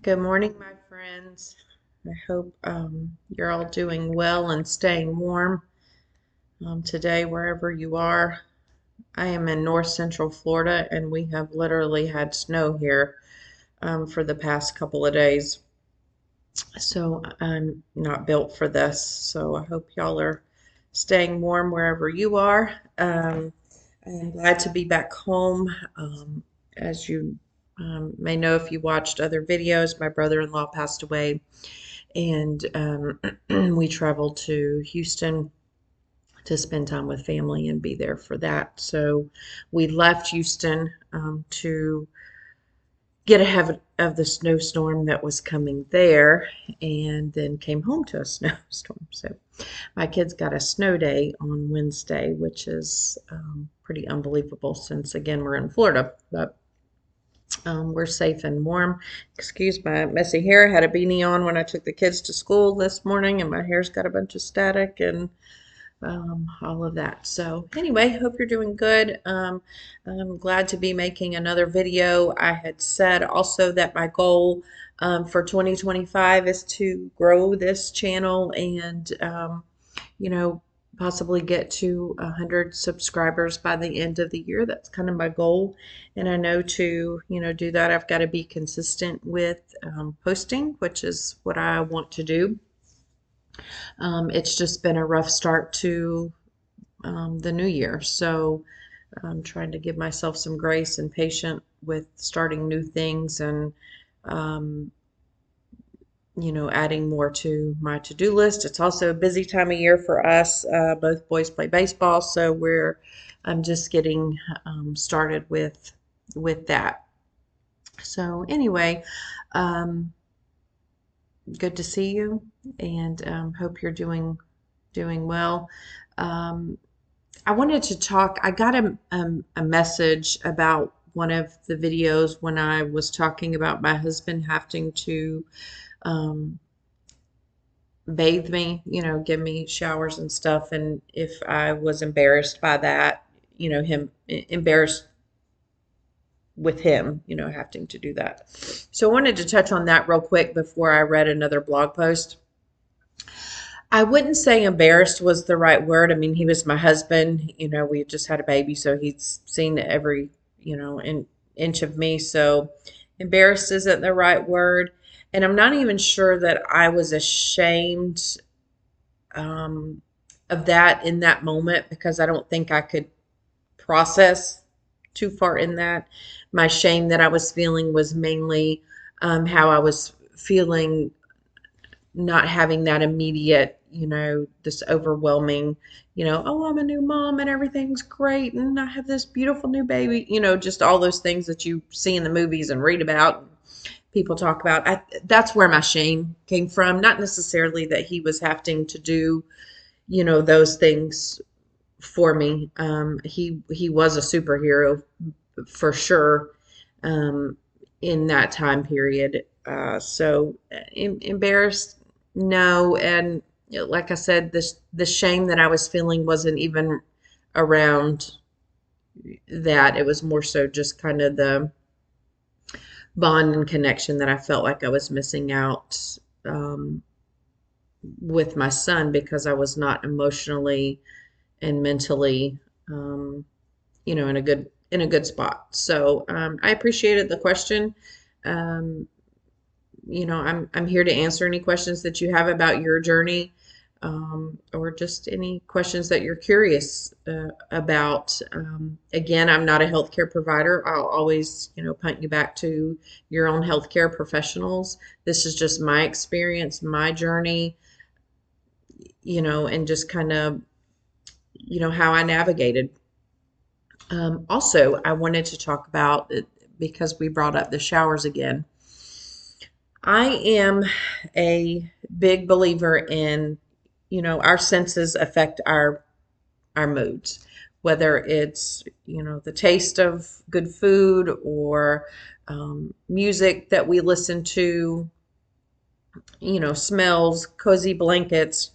Good morning, my friends. I hope you're all doing well and staying warm today, wherever you are. I am in north central Florida, and we have literally had snow here for the past couple of days. So I'm not built for this. So I hope y'all are staying warm wherever you are. I am glad to be back home. As you may know, if you watched other videos, my brother-in-law passed away, and we traveled to Houston to spend time with family and be there for that. So we left Houston to get ahead of the snowstorm that was coming there, and then came home to a snowstorm. So my kids got a snow day on Wednesday, which is pretty unbelievable since, again, we're in Florida. But we're safe and warm. Excuse my messy hair. I had a beanie on when I took the kids to school this morning, and my hair's got a bunch of static and all of that. So anyway, hope you're doing good. I'm glad to be making another video. I had said also that my goal for 2025 is to grow this channel and, you know, possibly get to 100 subscribers by the end of the year. That's kind of my goal. And I know to, do that, I've got to be consistent with posting, which is what I want to do. It's just been a rough start to the new year. So I'm trying to give myself some grace and patience with starting new things and, um, adding more to my to-do list. It's also a busy time of year for us. Both boys play baseball, so I'm just getting started with that. So anyway, um, good to see you, and hope you're doing well. Um, I wanted to talk. I got a message about one of the videos when I was talking about my husband having to um, bathe me, give me showers and stuff, and if I was embarrassed by that, him embarrassed with him, having to do that. So I wanted to touch on that real quick before I read another blog post. I wouldn't say embarrassed was the right word. I mean, he was my husband. We just had a baby, so he's seen every, inch of me. So embarrassed isn't the right word. And I'm not even sure that I was ashamed um, of that in that moment, because I don't think I could process too far in that. My shame that I was feeling was mainly how I was feeling, not having that immediate, this overwhelming, oh, I'm a new mom and everything's great and I have this beautiful new baby, just all those things that you see in the movies and read about, people talk about. That's where my shame came from. Not necessarily that he was having to do, those things for me. He was a superhero for sure, um, in that time period. So embarrassed, no. And like I said, the shame that I was feeling wasn't even around that. It was more so just kind of the bond and connection that I felt like I was missing out with my son, because I was not emotionally and mentally, um, in a good spot. So I appreciated the question. Um, I'm here to answer any questions that you have about your journey, or just any questions that you're curious about. Again, I'm not a healthcare provider. I'll always, punt you back to your own healthcare professionals. This is just my experience, my journey, and just kind of, how I navigated. Also, I wanted to talk about it because we brought up the showers again. I am a big believer in, our senses affect our moods, whether it's, the taste of good food, or music that we listen to, smells, cozy blankets,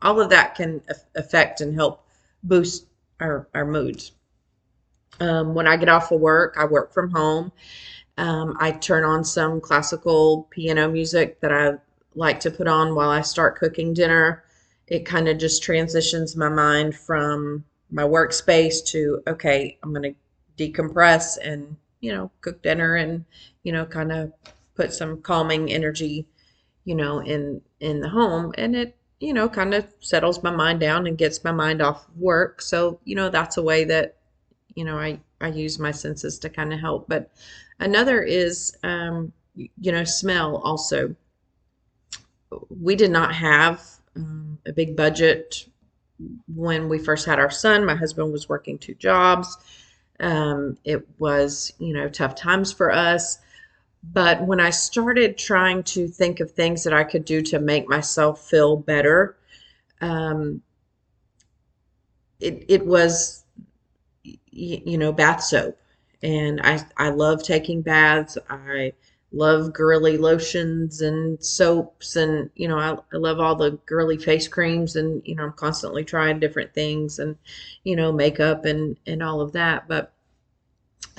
all of that can affect and help boost our moods. When I get off of work, I work from home. I turn on some classical piano music that I like to put on while I start cooking dinner. It kind of just transitions my mind from my workspace to, okay, I'm going to decompress and, cook dinner and, kind of put some calming energy, in the home. And it, kind of settles my mind down and gets my mind off of work. So, that's a way that I use my senses to kind of help. But another is, smell also. We did not have a big budget when we first had our son. My husband was working two jobs. It was, tough times for us. But when I started trying to think of things that I could do to make myself feel better, um, it was bath soap. And I love taking baths. I love girly lotions and soaps. And, I love all the girly face creams. And, I'm constantly trying different things and, makeup and all of that. But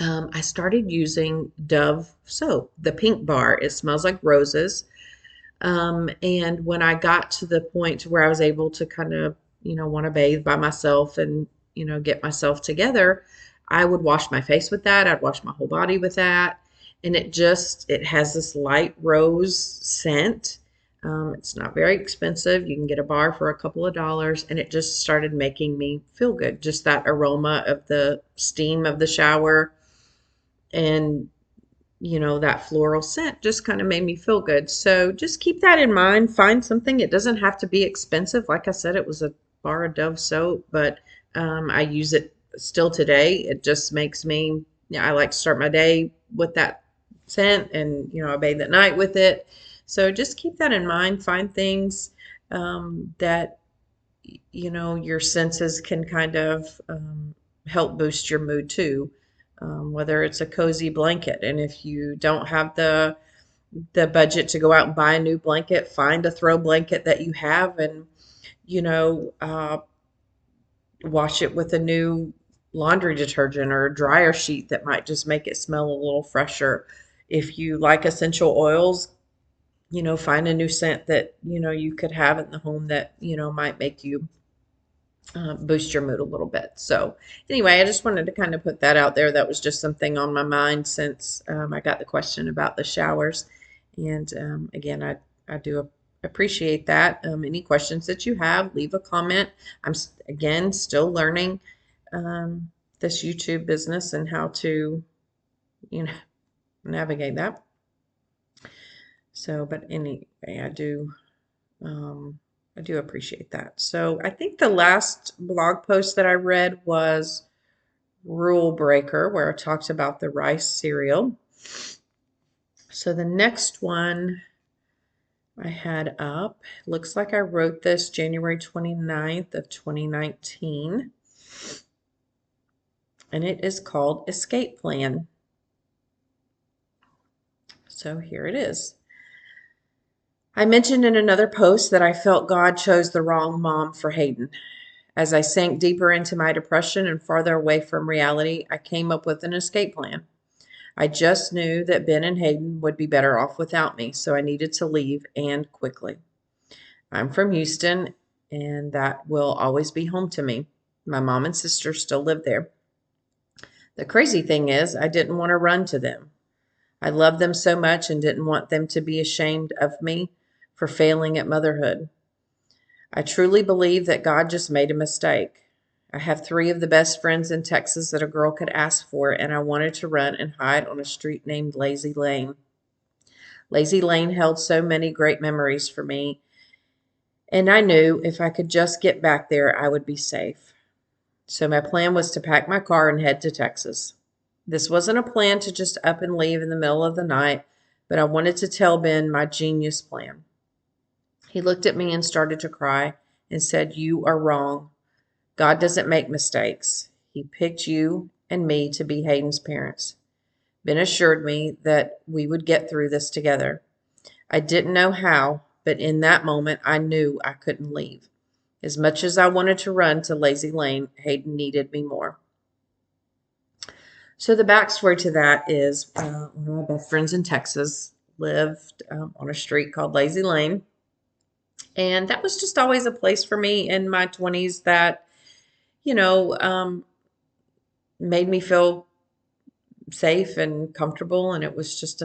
I started using Dove soap, the pink bar. It smells like roses. And when I got to the point where I was able to kind of, want to bathe by myself and, get myself together, I would wash my face with that. I'd wash my whole body with that. And it has this light rose scent. It's not very expensive. You can get a bar for a couple of dollars, and it just started making me feel good. Just that aroma of the steam of the shower and that floral scent just kind of made me feel good. So just keep that in mind. Find something. It doesn't have to be expensive. Like I said, it was a bar of Dove soap, but I use it still today. It just makes me, I like to start my day with that scent and, I bathe at night with it. So just keep that in mind. Find things that, your senses can kind of help boost your mood too. Whether it's a cozy blanket. And if you don't have the budget to go out and buy a new blanket, find a throw blanket that you have and, you know, uh, wash it with a new laundry detergent or a dryer sheet that might just make it smell a little fresher. If you like essential oils, find a new scent that, you could have in the home that, might make you boost your mood a little bit. So anyway, I just wanted to kind of put that out there. That was just something on my mind since I got the question about the showers. And again, I do appreciate that. Any questions that you have, leave a comment. I'm again still learning um, this YouTube business and how to, you know, navigate that. So, but anyway, um, I do appreciate that. So I think the last blog post that I read was Rule Breaker, where I talked about the rice cereal. So the next one I had up, looks like I wrote this January 29th of 2019. And it is called Escape Plan. So here it is. I mentioned in another post that I felt God chose the wrong mom for Hayden. As I sank deeper into my depression and farther away from reality, I came up with an escape plan. I just knew that Ben and Hayden would be better off without me, so I needed to leave and quickly. I'm from Houston, and that will always be home to me. My mom and sister still live there. The crazy thing is, I didn't want to run to them. I loved them so much and didn't want them to be ashamed of me for failing at motherhood. I truly believe that God just made a mistake. I have 3 of the best friends in Texas that a girl could ask for, and I wanted to run and hide on a street named Lazy Lane. Lazy Lane held so many great memories for me, and I knew if I could just get back there, I would be safe. So my plan was to pack my car and head to Texas. This wasn't a plan to just up and leave in the middle of the night, but I wanted to tell Ben my genius plan. He looked at me and started to cry and said, "You are wrong. God doesn't make mistakes. He picked you and me to be Hayden's parents." Ben assured me that we would get through this together. I didn't know how, but in that moment, I knew I couldn't leave. As much as I wanted to run to Lazy Lane, Hayden needed me more. So the backstory to that is one of my best friends in Texas lived on a street called Lazy Lane. And that was just always a place for me in my 20s that, you know, made me feel safe and comfortable. And it was just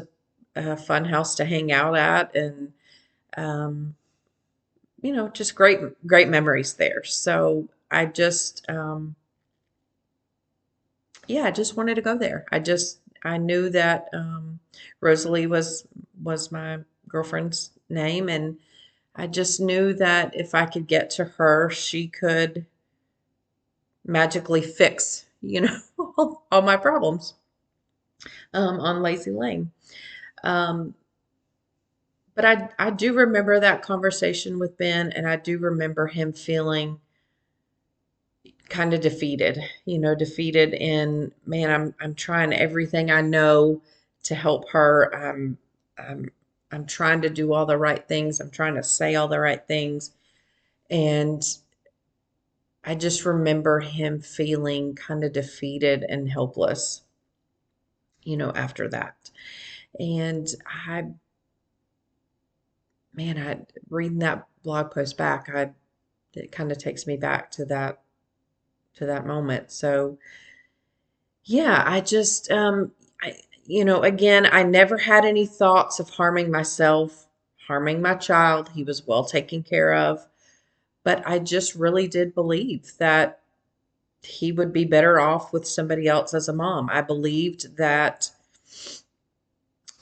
a fun house to hang out at. And, um, just great memories there. So yeah, I just wanted to go there. I knew that Rosalie was my girlfriend's name, and I just knew that if I could get to her, she could magically fix, all my problems on Lazy Lane. Um, but I do remember that conversation with Ben, and I do remember him feeling kind of defeated, defeated in, man, I'm trying everything I know to help her. I'm I'm trying to do all the right things. I'm trying to say all the right things. And I just remember him feeling kind of defeated and helpless, after that. And I, man, I reading that blog post back, it kind of takes me back to that moment. So yeah, again, I never had any thoughts of harming myself, harming my child. He was well taken care of, but I just really did believe that he would be better off with somebody else as a mom. I believed that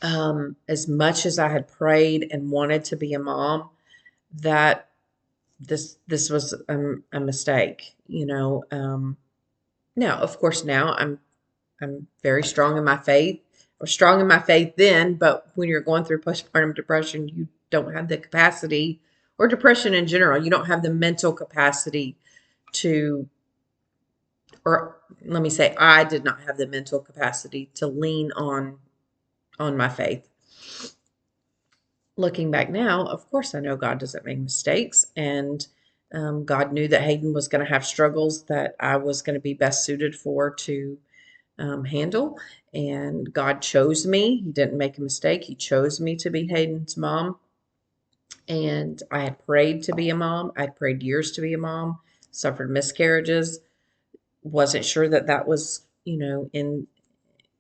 as much as I had prayed and wanted to be a mom, that this was a mistake. Now, of course, now I'm very strong in my faith, or strong in my faith then, but when you're going through postpartum depression, you don't have the capacity, or depression in general, you don't have the mental capacity to, or let me say, I did not have the mental capacity to lean on my faith. Looking back now, of course, I know God doesn't make mistakes, and God knew that Hayden was going to have struggles that I was going to be best suited for to handle. And God chose me. He didn't make a mistake. He chose me to be Hayden's mom. And I had prayed to be a mom. I'd prayed years to be a mom, suffered miscarriages, wasn't sure that that was, in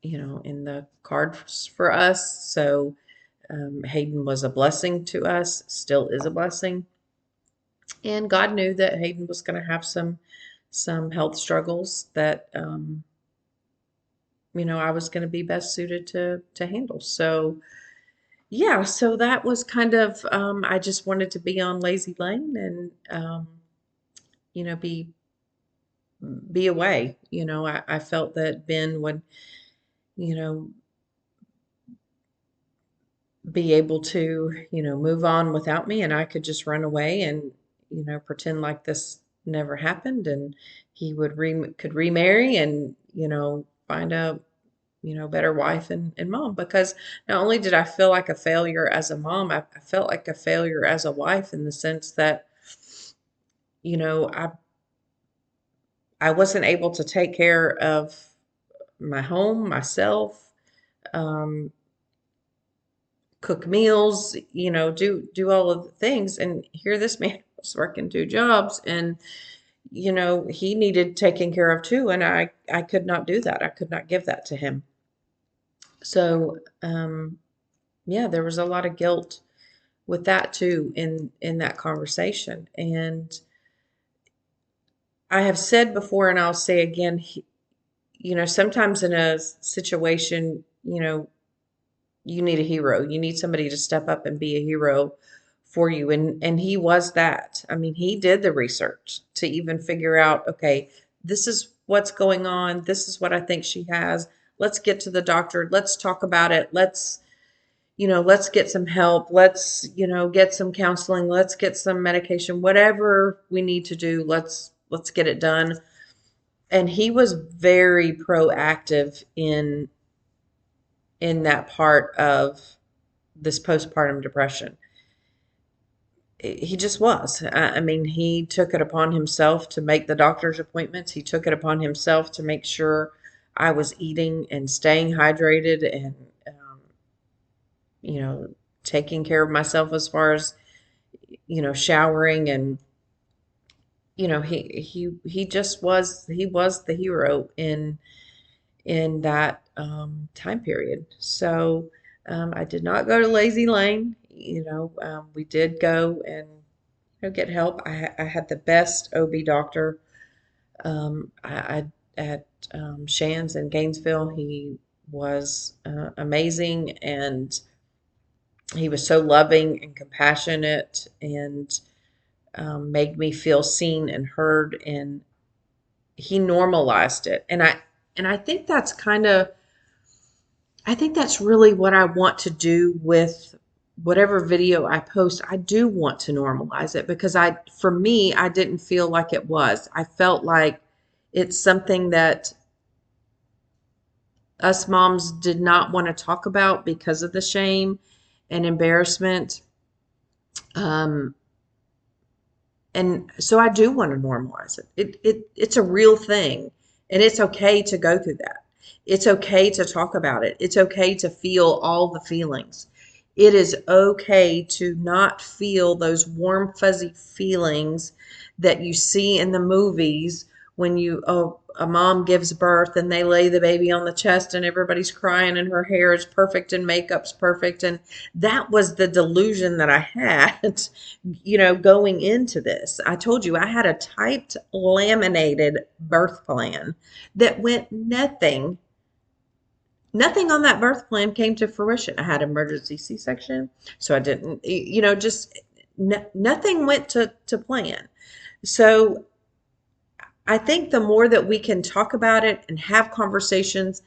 the cards for us. So Hayden was a blessing to us, still is a blessing. And God knew that Hayden was going to have some health struggles that I was going to be best suited to handle. So yeah, so that was kind of I just wanted to be on Lazy Lane and you know be be away. I felt that Ben would you know be able to move on without me, and I could just run away and pretend like this never happened, and he could remarry and find a better wife and mom. Because not only did I feel like a failure as a mom, I felt like a failure as a wife in the sense that, you know, I I wasn't able to take care of my home, myself, um, cook meals, do all of the things. And here this man was working two jobs, and he needed taken care of too, and I could not do that. I could not give that to him. So, yeah, there was a lot of guilt with that too in that conversation. And I have said before, and I'll say again, sometimes in a situation, you need a hero. You need somebody to step up and be a hero for you. And he was that. I mean, he did the research to even figure out, okay, this is what's going on. This is what I think she has. Let's get to the doctor. Let's talk about it. Let's get some help. Let's, get some counseling. Let's get some medication. Whatever we need to do, let's get it done. And he was very proactive in that part of this postpartum depression. He just was. I mean, he took it upon himself to make the doctor's appointments. He took it upon himself to make sure I was eating and staying hydrated and, you know, taking care of myself as far as, showering and, he just was the hero in that time period. So I did not go to Lazy Lane. We did go and get help. I had the best OB doctor I at Shands in Gainesville. He was amazing, and he was so loving and compassionate, and made me feel seen and heard, and he normalized it. And I think that's really what I want to do with whatever video I post. I do want to normalize it because for me, I didn't feel like it was. I felt like it's something that us moms did not want to talk about because of the shame and embarrassment. Um, and so I do want to normalize it. It's a real thing, and it's okay to go through that. It's okay to talk about it. It's okay to feel all the feelings. It is okay to not feel those warm, fuzzy feelings that you see in the movies when a mom gives birth and they lay the baby on the chest and everybody's crying and her hair is perfect and makeup's perfect. And that was the delusion that I had, going into this. I told you I had a typed, laminated birth plan that went nothing on that birth plan came to fruition. I had emergency C-section, so I didn't, just nothing went to plan. So I think the more that we can talk about it and have conversations,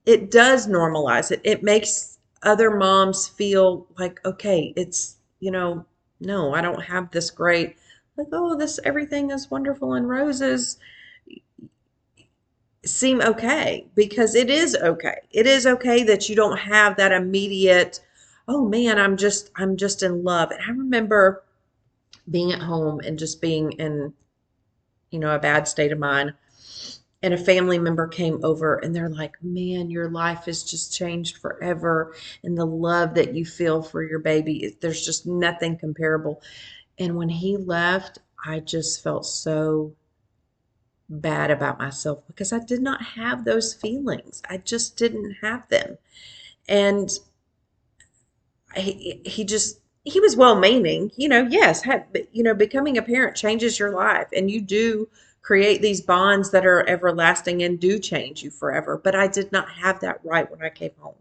it does normalize it. It makes other moms feel like, okay, it's, no, I don't have this great, like, oh, everything is wonderful and roses seem okay, because it is okay. It is okay that you don't have that immediate, oh man, I'm just in love. And I remember being at home and just being in, a bad state of mind, and a family member came over and they're like, man, your life has just changed forever. And the love that you feel for your baby, there's just nothing comparable. And when he left, I just felt so bad about myself because I did not have those feelings. I just didn't have them. And he was well meaning, yes, becoming a parent changes your life, and you do create these bonds that are everlasting and do change you forever. But I did not have that right when I came home.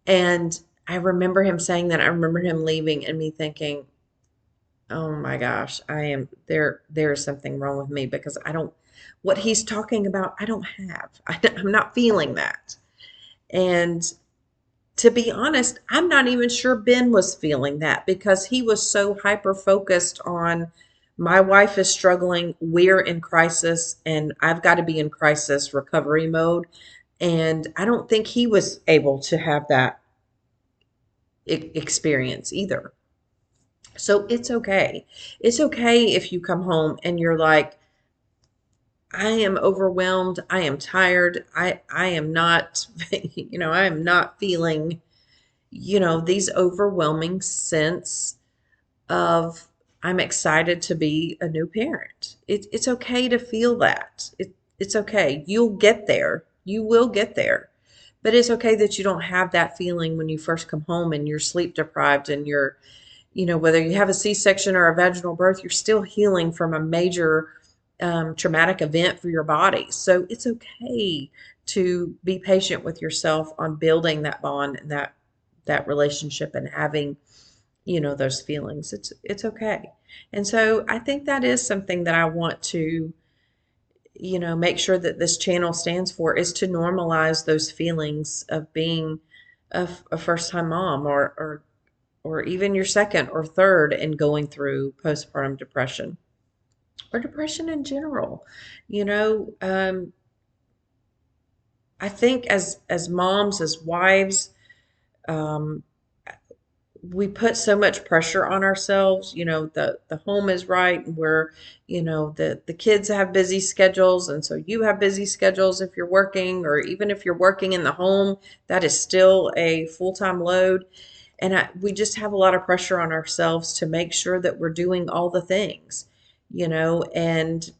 And I remember him saying that. I remember him leaving and me thinking, oh my gosh, there is something wrong with me because what he's talking about, I don't have. I'm not feeling that. And to be honest, I'm not even sure Ben was feeling that because he was so hyper focused on my wife is struggling, we're in crisis, and I've got to be in crisis recovery mode. And I don't think he was able to have that experience either. So it's okay. It's okay if you come home and you're like, I am overwhelmed. I am tired. I am not, I am not feeling, these overwhelming sense of I'm excited to be a new parent. It's okay to feel that. It's okay. You'll get there. You will get there. But it's okay that you don't have that feeling when you first come home and you're sleep deprived and you're, whether you have a C-section or a vaginal birth, you're still healing from a major traumatic event for your body. So it's okay to be patient with yourself on building that bond and that relationship and having, those feelings. It's okay. And so I think that is something that I want to, make sure that this channel stands for, is to normalize those feelings of being a first-time mom, or even your second or third, and going through postpartum depression or depression in general. You know, I think as moms, as wives, um, we put so much pressure on ourselves. The home is right, and we're, the kids have busy schedules, and so you have busy schedules if you're working, or even if you're working in the home, that is still a full-time load. And we just have a lot of pressure on ourselves to make sure that we're doing all the things, and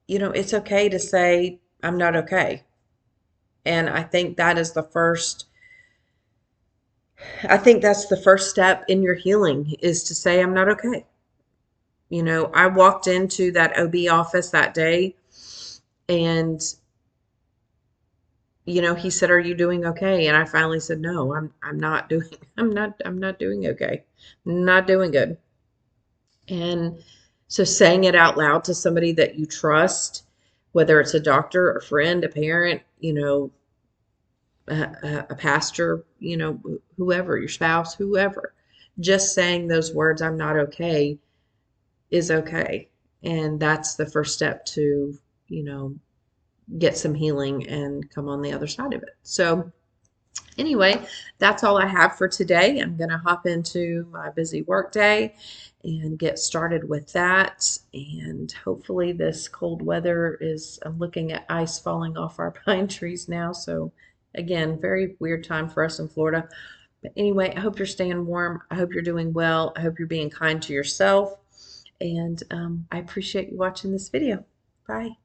it's okay to say I'm not okay. And I think that's the first step in your healing, is to say I'm not okay. I walked into that OB office that day, and he said, "Are you doing okay?" And I finally said, "No, I'm not doing I'm not doing okay. Not doing good." And so saying it out loud to somebody that you trust, whether it's a doctor, a friend, a parent, a pastor, whoever, your spouse, whoever, just saying those words, "I'm not okay," is okay. And that's the first step to, you know, get some healing and come on the other side of it. So, anyway, that's all I have for today. I'm going to hop into my busy work day and get started with that. And hopefully, this cold weather I'm looking at ice falling off our pine trees now. So, again, very weird time for us in Florida. But anyway, I hope you're staying warm. I hope you're doing well. I hope you're being kind to yourself. And I appreciate you watching this video. Bye.